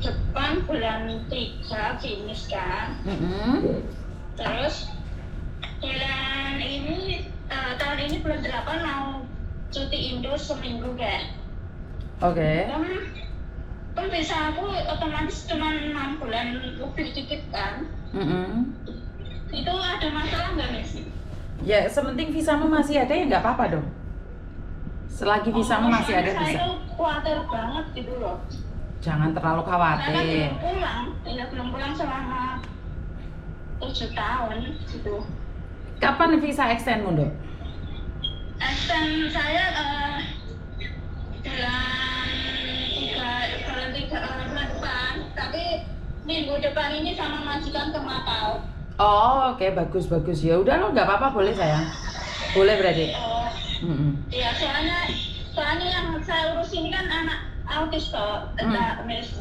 Jepang bulan 3 finish kan. Terus bulan ini tahun ini bulan 8 mau cuti Indo seminggu kan. Oke. Kan visa aku otomatis cuma 6 bulan lebih dikit kan. Itu ada masalah nggak Miss? Ya, sementing visamu masih ada ya nggak apa-apa dong. Selagi visamu masih ada Saya bisa. itu khawatir banget gitu loh. Jangan terlalu Saya kan khawatir. belum pulang selama 7 tahun gitu. Kapan visa extendmu, Dok? Extend saya bulan 3 bulan depan, tapi minggu depan ini sama majikan ke Macau. Oh, oke, bagus. Ya udah lo nggak apa-apa, boleh sayang. Boleh berarti. Iya, soalnya yang saya urus ini kan anak autis kok, Miss.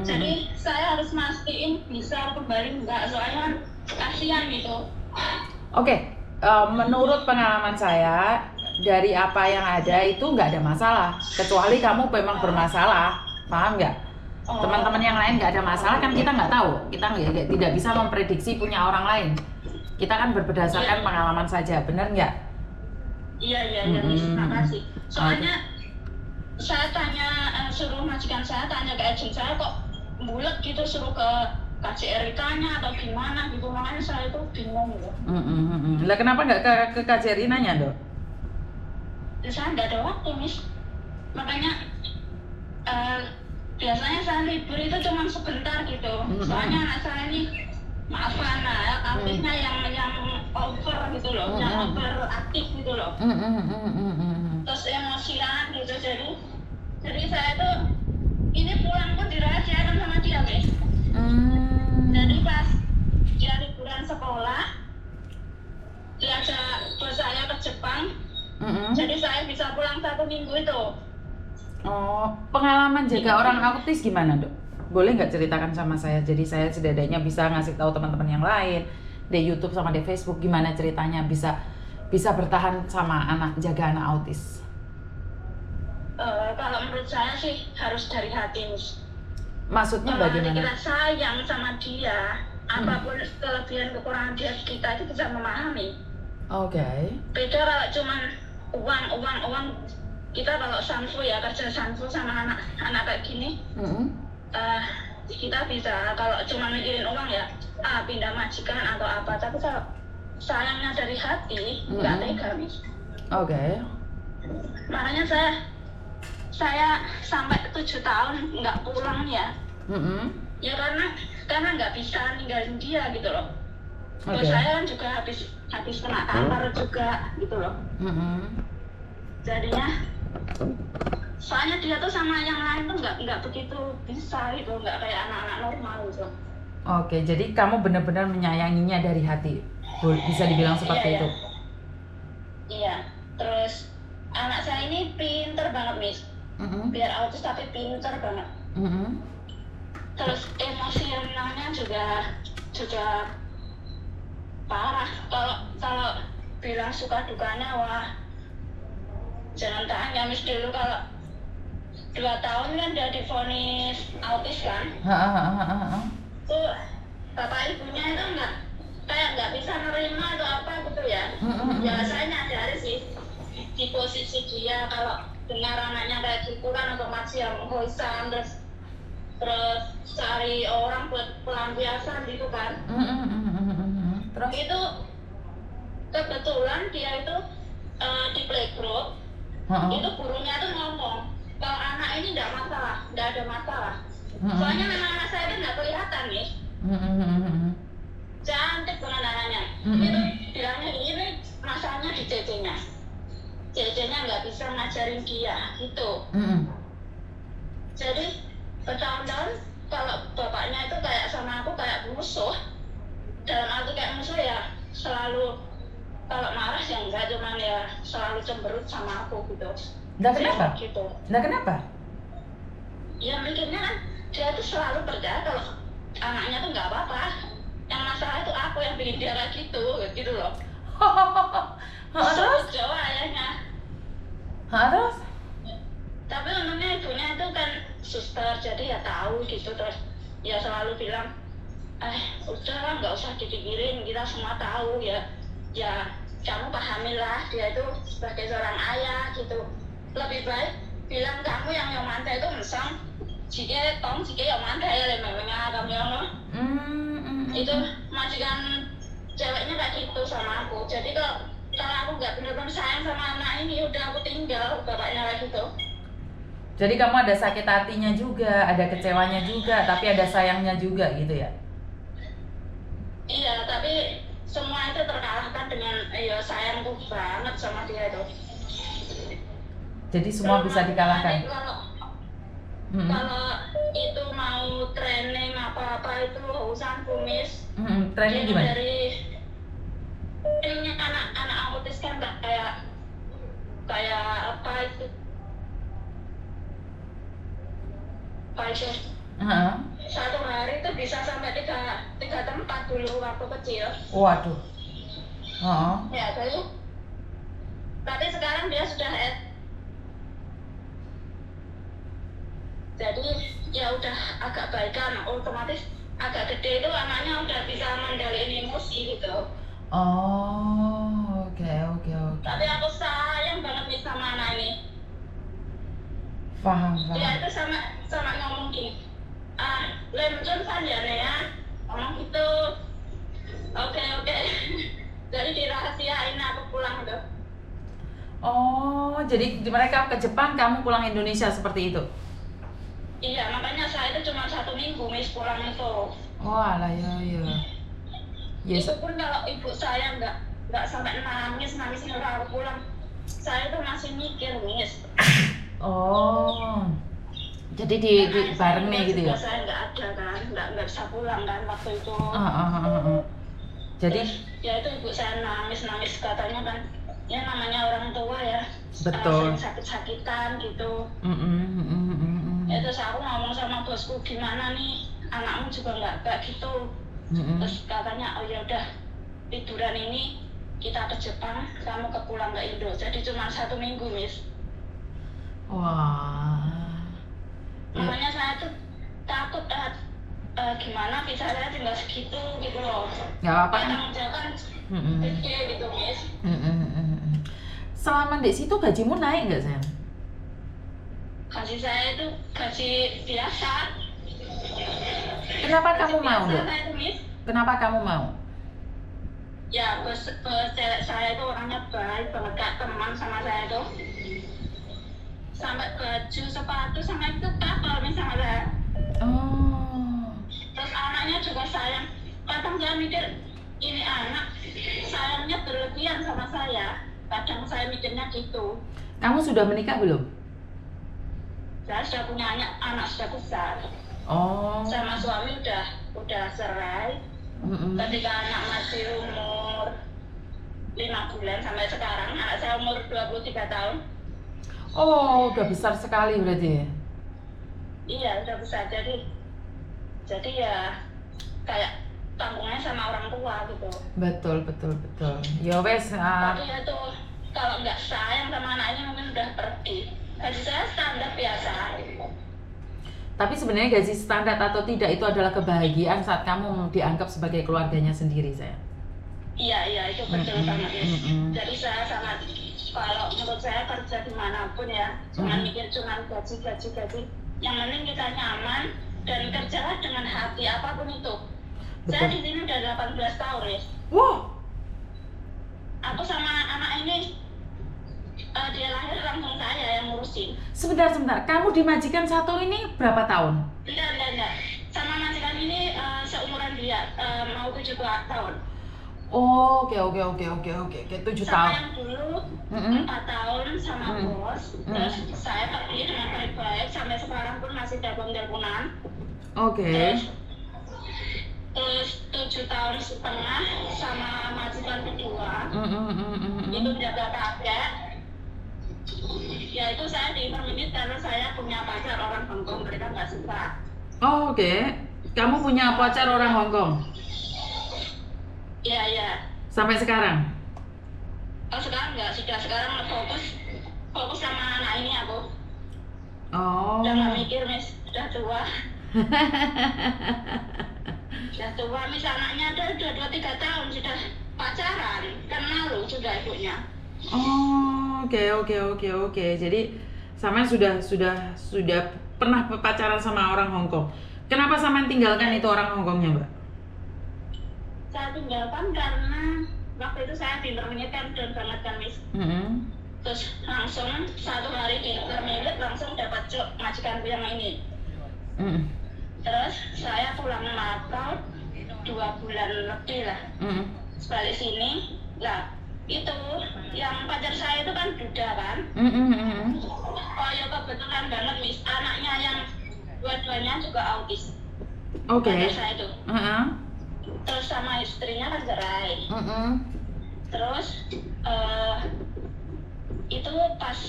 Jadi saya harus mastiin bisa kembali enggak, soalnya kan kasihan gitu. Oke, menurut pengalaman saya, dari apa yang ada itu nggak ada masalah. Kecuali kamu memang bermasalah, paham nggak? Teman-teman yang lain nggak ada masalah kan kita nggak tahu. Kita tidak bisa memprediksi punya orang lain. Kita kan berdasarkan pengalaman saja, benar nggak? Iya, Miss, terima kasih. Soalnya saya suruh majikan saya tanya ke agent saya kok bulat gitu, suruh ke KJRI-nya atau gimana gitu, makanya saya itu bingung gitu. Lah kenapa nggak ke KJRI nanya, Dok? Saya nggak ada waktu, Miss. Makanya biasanya saya libur itu cuma sebentar gitu. Soalnya anak saya ini maafkan aktifnya yang over gitu loh, yang over aktif gitu loh. Terus emosian gitu, jadi saya tuh ini pulang pun dirahasiakan sama dia, Miss. Jadi pas dia liburan sekolah, diajak bos saya ke Jepang. Jadi saya bisa pulang 1 minggu itu. Oh, pengalaman jaga orang autis gimana, Dok? Boleh nggak ceritakan sama saya? Jadi saya setidaknya bisa ngasih tahu teman-teman yang lain di YouTube sama di Facebook gimana ceritanya bisa bertahan sama jaga anak autis. Kalau menurut saya sih harus dari hati, Miss. Maksudnya bagaimana? Kalau kita sayang sama dia, apapun kelebihan kekurangan dia, kita itu bisa memahami. Oke. Beda kalau cuman uang. Kita kalau sanfu ya, kerja sanfu sama anak kayak gini, kita bisa kalau cuma mikirin uang ya, pindah majikan atau apa. Tapi kalau sayangnya dari hati, nggak tega, Miss. Oke. Makanya saya sampai 7 tahun nggak pulang ya. Ya karena nggak bisa ninggalin dia gitu loh. Terus saya kan juga habis kena kanker juga gitu loh. Jadinya soalnya dia tuh sama yang lain tuh nggak begitu bisa gitu, nggak kayak anak-anak normal gitu. Oke, jadi kamu benar-benar menyayanginya dari hati, bisa dibilang seperti itu. Iya, terus anak saya ini pinter banget, Miss. Biar autis tapi pinter banget. Terus emosionalnya juga parah. Kalau bilang suka dukanya, wah jangan tanya, Miss. Dulu kalau 2 tahun kan dia divonis autis kan. Tuh bapak ibunya itu nggak bisa nerima atau apa gitu ya. Ya saya nyadari sih di posisi dia, kalau dengar anaknya kayak gitu kan otomatis ya menghoisan, terus cari orang buat pelampiasan gitu kan. Terus itu kebetulan dia itu di playgroup. Itu gurunya tuh ngomong kalau anak ini nggak ada masalah. Soalnya memang anak saya itu nggak kelihatan nih. Cantik banget anaknya. Itu bilangnya ini masalahnya di JJ-nya. JJ-nya nggak bisa ngajarin dia gitu. Jadi bertahun-tahun kalau bapaknya itu kayak sama aku kayak musuh. Dalam arti kayak musuh ya selalu kalau marah ya enggak, cuman ya selalu cemberut sama aku gitu. Nggak kenapa? Gitu. Nggak kenapa? Ya mikirnya kan dia tuh selalu percaya kalau anaknya tuh nggak apa-apa. Yang masalah itu aku yang bikin dia kayak gitu loh. Terus? Jawa ayahnya. Terus? Tapi untungnya ibunya itu kan suster, jadi ya tahu gitu. Terus ya selalu bilang, udahlah nggak usah dipikirin, kita semua tahu ya kamu pahamilah dia itu sebagai seorang ayah gitu. Lebih baik bilang kamu yang mantai itu mesang jika yang mantai ya memangnya kamu yang itu majikan ceweknya kayak gitu sama aku. Jadi kalau aku nggak benar-benar sayang sama anak ini, udah aku tinggal bapaknya kayak gitu. Jadi kamu ada sakit hatinya juga, ada kecewanya juga, tapi ada sayangnya juga gitu ya? Iya, tapi semua itu terkalahkan dengan sayangku banget sama dia itu. Jadi semua bisa dikalahkan. Kalau itu mau training apa-apa itu urusan kumis. Training gimana? Dari ini anak autis kan kayak apa itu? Satu hari itu bisa sampai tiga tempat dulu waktu kecil. Waduh. Ya, tapi sekarang dia sudah jadi ya udah agak baikan, otomatis agak gede itu anaknya udah bisa mengendalikan emosi gitu. Oke. Tapi aku sayang banget nih sama anak ini. Paham. Dia itu sama ngomong gini, lemjun saja ya, ngomong gitu. Oke. Jadi dirahasiain aku pulang tuh. Jadi mereka ke Jepang, kamu pulang Indonesia seperti itu? Iya, makanya saya itu cuma 1 minggu Miss pulang itu. Alah ya. Yes. Itu pun kalau ibu saya nggak sampai nangis nyuruh aku pulang, saya itu masih mikir Miss. Jadi di bareng nih gitu ya? Saya nggak ada kan, nggak bisa pulang kan waktu itu. Jadi ya itu ibu saya nangis katanya kan, ya namanya orang tua ya. Betul. Sakit-sakitan gitu. Ya terus aku ngomong sama bosku, gimana nih anakmu juga nggak kayak gitu. Terus katanya ya udah liburan ini kita ke Jepang, kamu pulang ke Indo. Jadi cuma 1 minggu Miss. Wah. Makanya saya tuh takut gimana bisa saya tinggal segitu gitu loh. Nggak apa-apa kan? Tanggung jawab kan gede gitu Miss. Selama di situ gajimu naik nggak sayang? Gaji saya itu gaji biasa. Kenapa kamu mau dok? Kenapa kamu mau? Ya bos cewek saya itu orangnya baik banget, kak, teman sama saya tuh. Sampai baju, sepatu, sama itu kapal nih sama saya. Terus anaknya juga sayang. Kadang saya mikir ini anak sayangnya berlebihan sama saya. Kadang saya mikirnya gitu. Kamu sudah menikah belum? Saya sudah punya anak sudah besar. Sama suami udah cerai. Ketika anak masih umur 5 bulan sampai sekarang, anak saya umur 23 tahun. Udah besar sekali berarti. Iya, udah besar. Jadi ya kayak tanggungnya sama orang tua gitu. Betul. Ya wes. Tapi ya tuh kalau nggak sayang sama anaknya mungkin udah pergi. Gaji saya standar biasa. Tapi sebenarnya gaji standar atau tidak itu adalah kebahagiaan saat kamu dianggap sebagai keluarganya sendiri, saya. Iya, itu betul banget ya. Jadi saya sangat, kalau menurut saya kerja dimanapun ya, jangan mikir cuma gaji. Yang penting kita nyaman dan kerjalah dengan hati apapun itu. Betul. Saya di sini udah 18 tahun ya. Wow. Aku sama anak ini dia lahir langsung saya yang ngurusin. Sebentar. Kamu di majikan satu ini berapa tahun? Enggak. Sama majikan ini seumuran dia, mau 7 tahun. Oke. 7 tahun. Sama yang dulu 4 tahun sama bos. Terus saya pergi dengan baik-baik sampai sekarang pun masih telepon-teleponan. Oke. Terus 7 tahun setengah sama majikan kedua. Itu menjaga kakek. Ya itu saya diperminit karena saya punya pacar orang Hongkong, mereka nggak suka. Oke. Kamu punya pacar orang Hongkong? Iya. Sampai sekarang? Sekarang nggak, sekarang fokus sama anak ini aku. Udah nggak mikir Miss, sudah tua. Sudah tua, mis anaknya ada 2-3 tahun sudah pacaran, kenal loh sudah ibunya. Oh, oke. Jadi Samen sudah pernah pacaran sama orang Hong Kong. Kenapa Samen tinggalkan itu orang Hong Kongnya, Mbak? Saya tinggalkan karena waktu itu saya di-intermediate kan down banget kan, Miss. Terus langsung 1 hari di-intermediate langsung dapat job majikanku yang ini. Terus saya pulang Natal 2 bulan lebih lah. Balik sini, lah itu yang pacar saya itu kan duda kan. Oh ya kebetulan banget, Miss, anaknya yang dua-duanya juga autis. Oke. Pacar saya itu. Terus sama istrinya kan cerai. Terus itu pas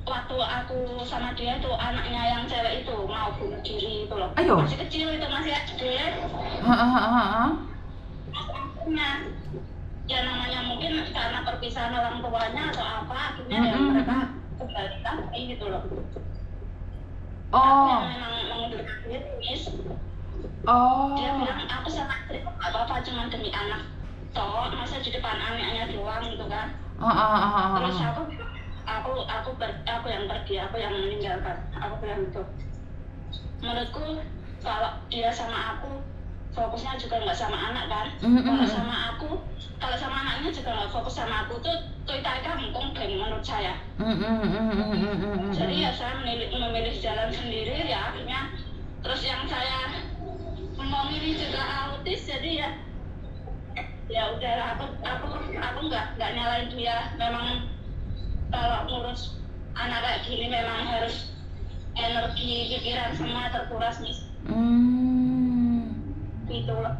waktu aku sama dia itu anaknya yang cewek itu mau bunuh diri itu loh. Ayo. Masih kecil itu, masih SD. Akhirnya ya namanya mungkin karena perpisahan orang tuanya atau apa, akhirnya ya mereka kembali lagi gitu loh. Aku yang memang mengundurkan diri, Miss. Dia bilang aku sama istri gak apa-apa, cuma demi anak toh, masa di depan anaknya doang gitu kan. Terus aku yang pergi, aku yang meninggalkan. Aku bilang gitu, menurutku kalau dia sama aku fokusnya juga nggak sama anak kan. Kalau sama anaknya juga nggak fokus sama aku tuh kita mungkin menurut saya. Jadi ya saya memilih jalan sendiri ya akhirnya. Terus yang saya memilih juga autis, jadi ya udahlah, aku nggak nyalain dia. Memang kalau ngurus anak kayak gini memang harus energi pikiran semua terkuras, Miss. Gitu loh.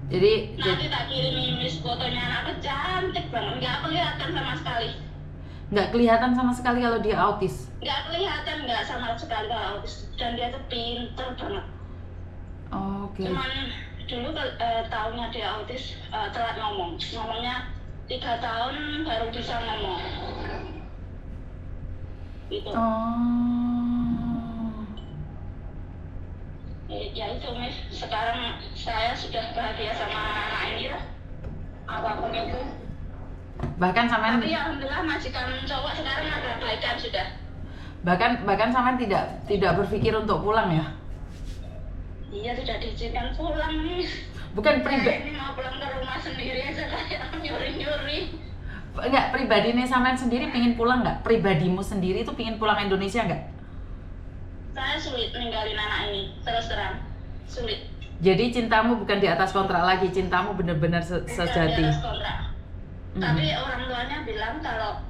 Jadi nanti tak kirimin, Miss, fotonya anakku cantik banget, nggak kelihatan sama sekali. Nggak kelihatan sama sekali kalau dia autis? Nggak kelihatan, nggak sama sekali kalau autis. Dan dia tuh pinter banget. Cuman dulu tahunya dia autis, telat ngomongnya 3 tahun baru bisa ngomong gitu. Ya itu, Miss, sekarang saya sudah bahagia sama anak ini lah, apapun itu. Tapi alhamdulillah majikan cowok sekarang ada baikan sudah. Bahkan Samen tidak berpikir untuk pulang ya? Iya, sudah diizinkan pulang, Miss. Bukan pribadi. Ini mau pulang ke rumah sendiri aja kayak nyuri-nyuri. Enggak, pribadi nih Samen sendiri pingin pulang nggak? Pribadimu sendiri itu pingin pulang Indonesia nggak? Saya sulit ninggalin anak ini, terus terang sulit. Jadi cintamu bukan di atas kontrak lagi, cintamu benar-benar sejati. Di atas kontrak. Tapi orang tuanya bilang kalau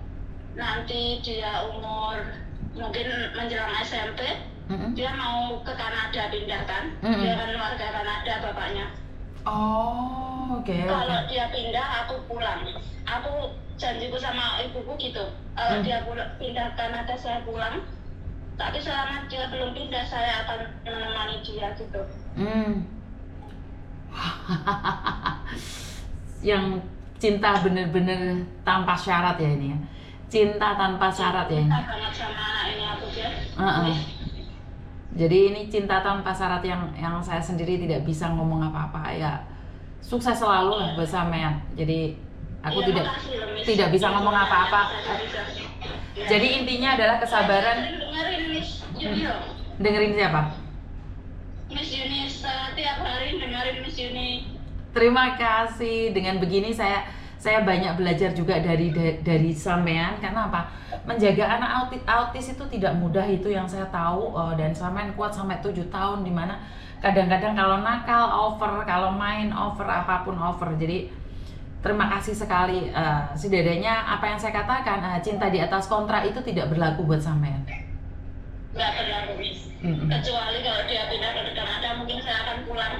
nanti dia umur mungkin menjelang SMP, dia mau ke Kanada pindah kan. Dia kan warga Kanada bapaknya. Kalau dia pindah, aku pulang. Aku janjiku sama ibuku gitu. Kalau dia pindah Kanada, saya pulang. Tapi selama dia belum pindah, saya akan menemani dia gitu. Yang cinta bener-bener tanpa syarat ya ini ya. Cinta tanpa syarat ya ini. Cinta banget sama anak ini aku dia. Jadi ini cinta tanpa syarat yang saya sendiri tidak bisa ngomong apa-apa ya. Sukses selalu lah buat Samen. Jadi aku tidak bisa ngomong apa-apa. Jadi intinya adalah kesabaran. Dengerin Miss Yuni loh. Dengerin siapa? Miss Yuni, setiap hari dengerin Miss Yuni. Terima kasih. Dengan begini saya banyak belajar juga dari Samen. Karena apa? Menjaga anak autis itu tidak mudah, itu yang saya tahu. Dan Samen kuat sampai 7 tahun, dimana kadang-kadang kalau nakal over, kalau main over, apapun over. Jadi terima kasih sekali. Setidaknya apa yang saya katakan, cinta di atas kontrak itu tidak berlaku buat Samen. Nggak berlaku, Miss. Kecuali kalau dia pindah ke Kanada, mungkin saya akan pulang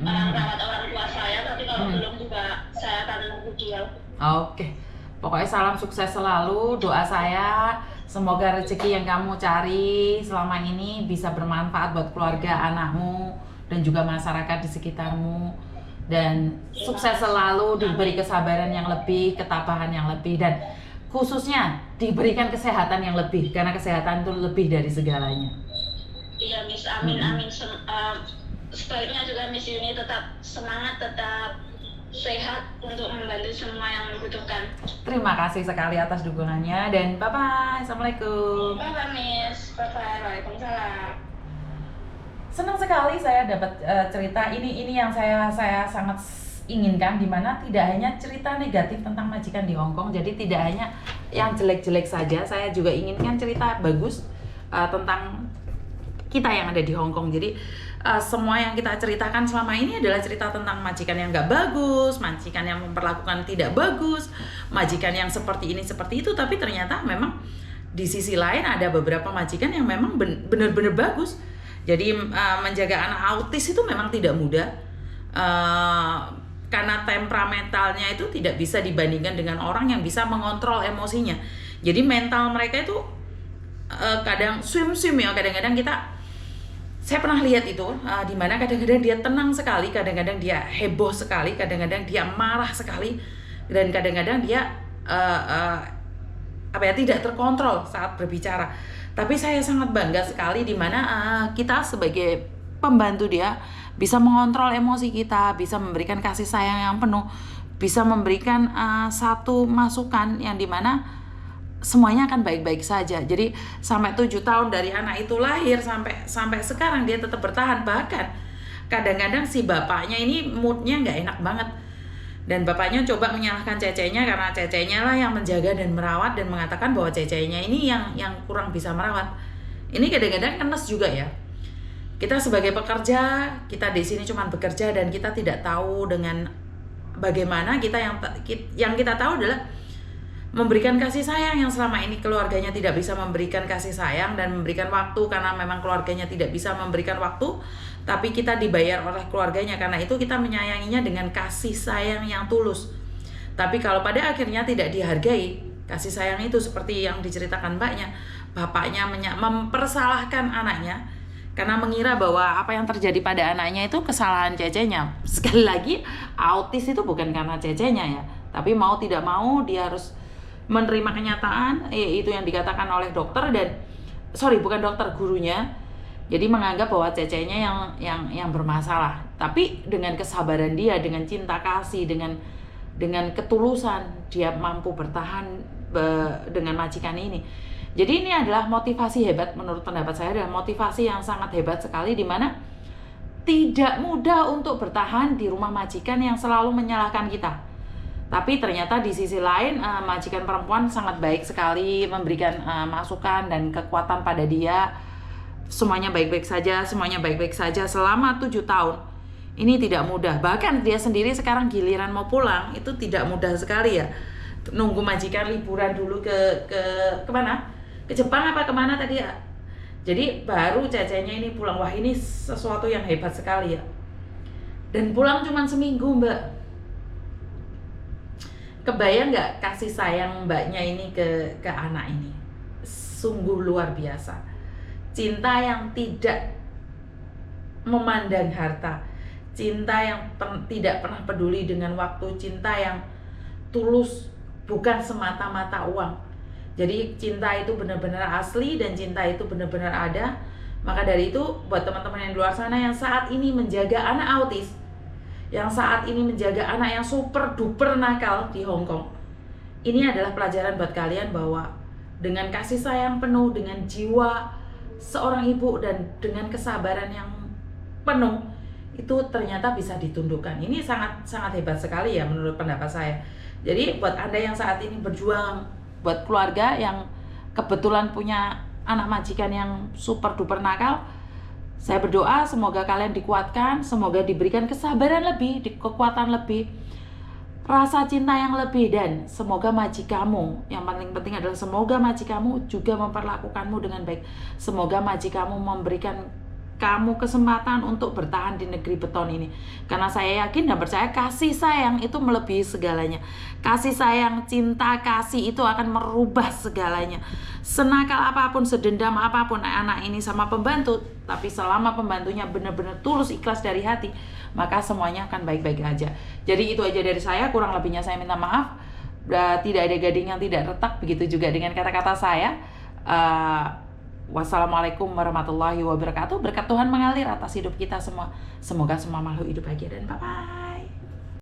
merawat orang tua saya. Tapi kalau belum juga, saya akan nunggu dia. Oke. Pokoknya salam sukses selalu. Doa saya semoga rezeki yang kamu cari selama ini bisa bermanfaat buat keluarga, anakmu, dan juga masyarakat di sekitarmu. Dan sukses selalu, diberi kesabaran yang lebih, ketabahan yang lebih, dan khususnya diberikan kesehatan yang lebih, karena kesehatan itu lebih dari segalanya. Iya Miss, amin amin. Sebaliknya juga Miss Yuni tetap semangat, tetap sehat untuk membantu semua yang membutuhkan. Terima kasih sekali atas dukungannya dan bye-bye. Assalamualaikum. Bye-bye Miss, bye-bye, waalaikumsalam. Senang sekali saya dapat cerita ini yang saya sangat inginkan, dimana tidak hanya cerita negatif tentang majikan di Hong Kong, jadi tidak hanya yang jelek-jelek saja, saya juga inginkan cerita bagus tentang kita yang ada di Hong Kong. Jadi semua yang kita ceritakan selama ini adalah cerita tentang majikan yang nggak bagus, majikan yang memperlakukan tidak bagus, majikan yang seperti ini seperti itu. Tapi ternyata memang di sisi lain ada beberapa majikan yang memang benar-benar bagus. Jadi menjaga anak autis itu memang tidak mudah, karena temperamentalnya itu tidak bisa dibandingkan dengan orang yang bisa mengontrol emosinya. Jadi mental mereka itu kadang swim ya, kadang-kadang saya pernah lihat itu, di mana kadang-kadang dia tenang sekali, kadang-kadang dia heboh sekali, kadang-kadang dia marah sekali, dan kadang-kadang dia tidak terkontrol saat berbicara. Tapi saya sangat bangga sekali di mana kita sebagai pembantu dia bisa mengontrol emosi kita, bisa memberikan kasih sayang yang penuh, bisa memberikan satu masukan yang dimana semuanya akan baik-baik saja. Jadi sampai 7 tahun dari anak itu lahir sampai sekarang dia tetap bertahan. Bahkan kadang-kadang si bapaknya ini moodnya nggak enak banget, dan bapaknya coba menyalahkan cecenya karena cecenya lah yang menjaga dan merawat, dan mengatakan bahwa cecenya ini yang kurang bisa merawat. Ini kadang-kadang kenes juga ya. Kita sebagai pekerja, kita di sini cuma bekerja dan kita tidak tahu dengan bagaimana kita yang kita tahu adalah memberikan kasih sayang yang selama ini keluarganya tidak bisa memberikan kasih sayang dan memberikan waktu, karena memang keluarganya tidak bisa memberikan waktu, tapi kita dibayar oleh keluarganya, karena itu kita menyayanginya dengan kasih sayang yang tulus. Tapi kalau pada akhirnya tidak dihargai kasih sayang itu, seperti yang diceritakan bapaknya mempersalahkan anaknya karena mengira bahwa apa yang terjadi pada anaknya itu kesalahan cecenya. Sekali lagi, autis itu bukan karena cecenya ya, tapi mau tidak mau dia harus menerima kenyataan, itu yang dikatakan oleh dokter bukan dokter, gurunya. Jadi menganggap bahwa cecenya yang bermasalah. Tapi dengan kesabaran dia, dengan cinta kasih, dengan ketulusan, dia mampu bertahan dengan majikan ini. Jadi ini adalah motivasi hebat, menurut pendapat saya adalah motivasi yang sangat hebat sekali, di mana tidak mudah untuk bertahan di rumah majikan yang selalu menyalahkan kita. Tapi ternyata di sisi lain majikan perempuan sangat baik sekali, memberikan masukan dan kekuatan pada dia. Semuanya baik-baik saja selama 7 tahun. Ini tidak mudah. Bahkan dia sendiri sekarang giliran mau pulang itu tidak mudah sekali ya. Nunggu majikan liburan dulu ke kemana? Ke Jepang apa kemana tadi ya? Jadi baru cecenya ini pulang. Wah, ini sesuatu yang hebat sekali ya. Dan pulang cuma seminggu, Mbak. Kebayang nggak kasih sayang mbaknya ini ke anak ini? Sungguh luar biasa. Cinta yang tidak memandang harta, cinta yang tidak pernah peduli dengan waktu, cinta yang tulus, bukan semata-mata uang. Jadi cinta itu benar-benar asli dan cinta itu benar-benar ada. Maka dari itu buat teman-teman yang di luar sana yang saat ini menjaga anak autis, yang saat ini menjaga anak yang super duper nakal di Hong Kong, ini adalah pelajaran buat kalian bahwa dengan kasih sayang penuh, dengan jiwa seorang ibu dan dengan kesabaran yang penuh, itu ternyata bisa ditundukkan. Ini sangat hebat sekali ya menurut pendapat saya. Jadi buat Anda yang saat ini berjuang, buat keluarga yang kebetulan punya anak majikan yang super duper nakal, saya berdoa semoga kalian dikuatkan, semoga diberikan kesabaran lebih, kekuatan lebih, rasa cinta yang lebih, dan semoga majikamu, yang paling penting adalah semoga majikamu juga memperlakukanmu dengan baik. Semoga majikamu memberikan kamu kesempatan untuk bertahan di negeri beton ini. Karena saya yakin dan percaya kasih sayang itu melebihi segalanya. Kasih sayang, cinta, kasih itu akan merubah segalanya. Senakal apapun, sedendam apapun anak ini sama pembantu, tapi selama pembantunya benar-benar tulus ikhlas dari hati, maka semuanya akan baik-baik aja. Jadi itu aja dari saya, kurang lebihnya saya minta maaf. Tidak ada gading yang tidak retak, begitu juga dengan kata-kata saya. Wassalamualaikum warahmatullahi wabarakatuh. Berkat Tuhan mengalir atas hidup kita semua. Semoga semua makhluk hidup bahagia dan bye-bye.